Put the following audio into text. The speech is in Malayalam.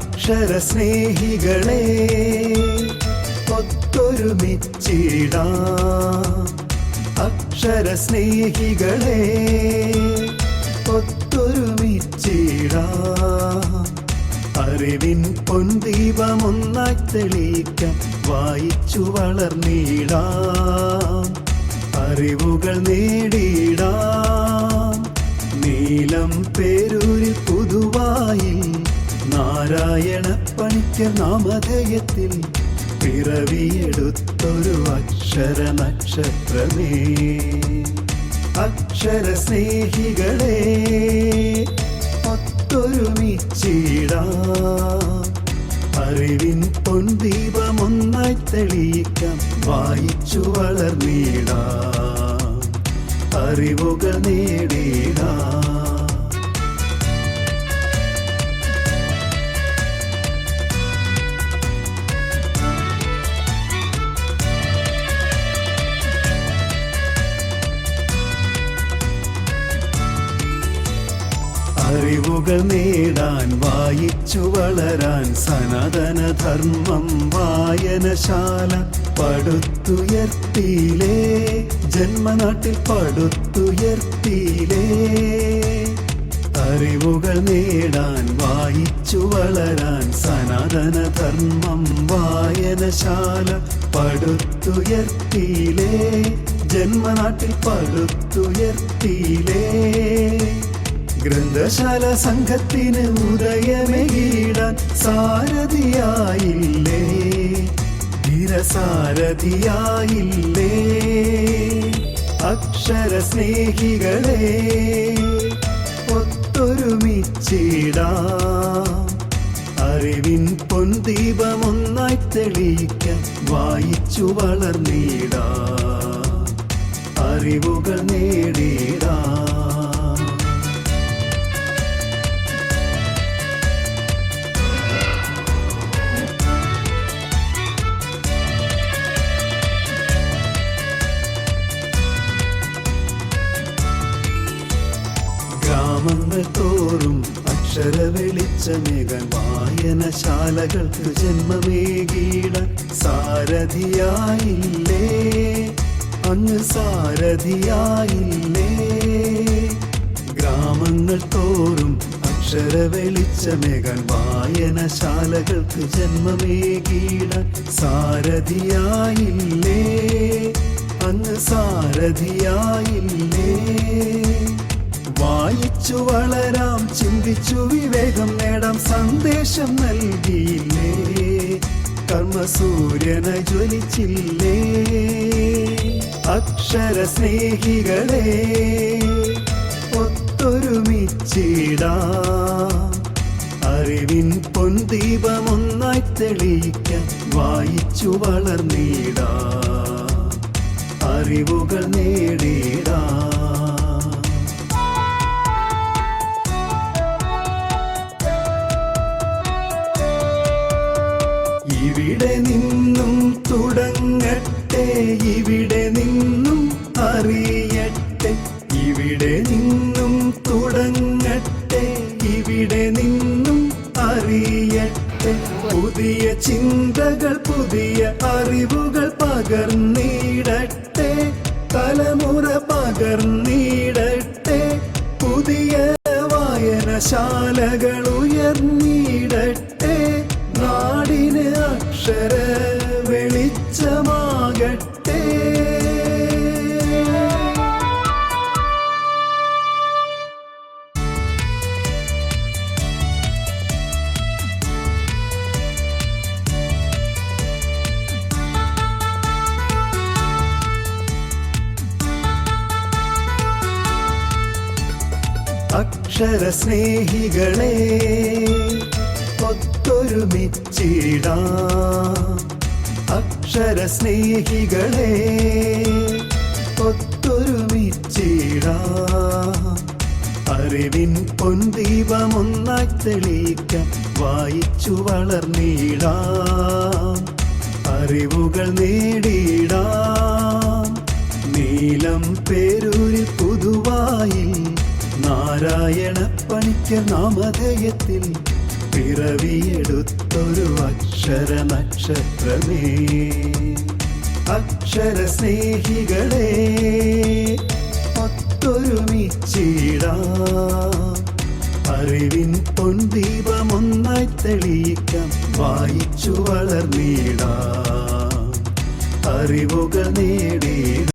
അക്ഷരസ്നേഹികളെ ഒത്തൊരുമിച്ചിടാം. അക്ഷരസ്നേഹികളെ ഒത്തൊരുമിച്ചിടാം. അറിവിൻ പൊൻദീപമൊന്നായി തെളിയിക്കാം, വായിച്ചു വളർന്നിടാം. അറിവുകൾ നേടിയിടാം. നീലം പേരൂരിൽ പുതുവായിൽ നാരായണ പണിക്കർ നാമധേയത്തിൽ പിറവിയെടുത്തൊരു അക്ഷര നക്ഷത്രമേ. അക്ഷരസ്നേഹികളെ ഒത്തൊരുമിച്ചിടാം. അറിവിൻ പൊൻദീപമൊന്നായി തെളിയിക്കാം, വായിച്ചു വളർന്നിടാം. അറിവുകൾ നേടിടാം. അറിവുകൾ നേടാൻ വായിച്ചു വളരാൻ സനാതനധർമ്മം വായനശാല പടുത്തുയർത്തിയിലേ. ജന്മനാട്ടിൽ പടുത്തുയർത്തിയിലേ. അറിവുകൾ നേടാൻ വായിച്ചു വളരാൻ സനാതനധർമ്മം വായനശാല പടുത്തുയർത്തിയിലേ. ജന്മനാട്ടിൽ പടുത്തുയർത്തിയിലേ. ഗ്രന്ഥശാല സംഘത്തിന് ഉദയമേകിടാൻ സാരഥിയായില്ലേ, ധീരസാരഥിയായില്ലേ. അക്ഷരസ്നേഹികളെ ഒത്തൊരുമിച്ചിടാം. അറിവിൻ പൊൻദീപമൊന്നായി തെളിയിക്കാം, വായിച്ചു വളർന്നിടാം. അറിവുകൾ നേടിടാം. ഗ്രാമങ്ങൾ തോറും അക്ഷര വെളിച്ചമേകാൻ വായനശാലകൾക്ക് ജന്മമേകിടാൻ സാരഥിയായില്ലേ, അങ്ങ് സാരഥിയായില്ലേ. ഗ്രാമങ്ങൾ തോറും അക്ഷര വെളിച്ചമേകാൻ വായനശാലകൾക്ക് ജന്മമേകിടാൻ സാരഥിയായില്ലേ, അങ്ങ് സാരഥിയായില്ലേ. വായിച്ചു വളരാം, ചിന്തിച്ചു വിവേകം നേടാം, സന്ദേശം നൽകിയില്ലേ. കർമ്മസൂര്യനെ ജ്വലിച്ചില്ലേ. അക്ഷരസ്നേഹികളെ ഒത്തൊരുമിച്ചിടാം. അറിവിൻ പൊൻദീപമൊന്നായി തെളിയിക്കാം, വായിച്ചു വളർന്നിടാം. അറിവുകൾ നേടിടാം. ഇവിടെ നിന്നും തുടങ്ങട്ടെ, ഇവിടെ നിന്നും അറിയട്ടെ. ഇവിടെ നിന്നും തുടങ്ങട്ടെ, ഇവിടെ നിന്നും അറിയട്ടെ. പുതിയ ചിന്തകൾ, പുതിയ അറിവുകൾ പകർന്നിടട്ടെ. തലമുറ പകർന്നിടട്ടെ. പുതിയ വായനശാലകൾ ഉയർന്നിടട്ടെ. നാടിന് അക്ഷര വെളിച്ചമാകട്ടെ. അക്ഷരസ്നേഹികളെ ഒത്തൊരുമിച്ചിടാം. അക്ഷരസ്നേഹികളെ ഒത്തൊരുമിച്ചിടാം. അറിവിൻ പൊൻദീപമൊന്നായി തെളിയിക്കാം, വായിച്ചു വളർന്നിടാം. അറിവുകൾ നേടിടാം. നീലം പേരൂരിൽ പുതുവായിൽ നാരായണ പണിക്കർ നാമധേയത്തിൽ പിറവിയെടുത്തൊരു അക്ഷര നക്ഷത്രമേ, അക്ഷര സ്നേഹികളെ ഒത്തൊരുമിച്ചിടാം, അറിവിൻ പൊൻദീപമൊന്നായി തെളിയിക്കാം, വായിച്ചു വളർന്നിടാം, അറിവുകൾ നേടിയിടാം.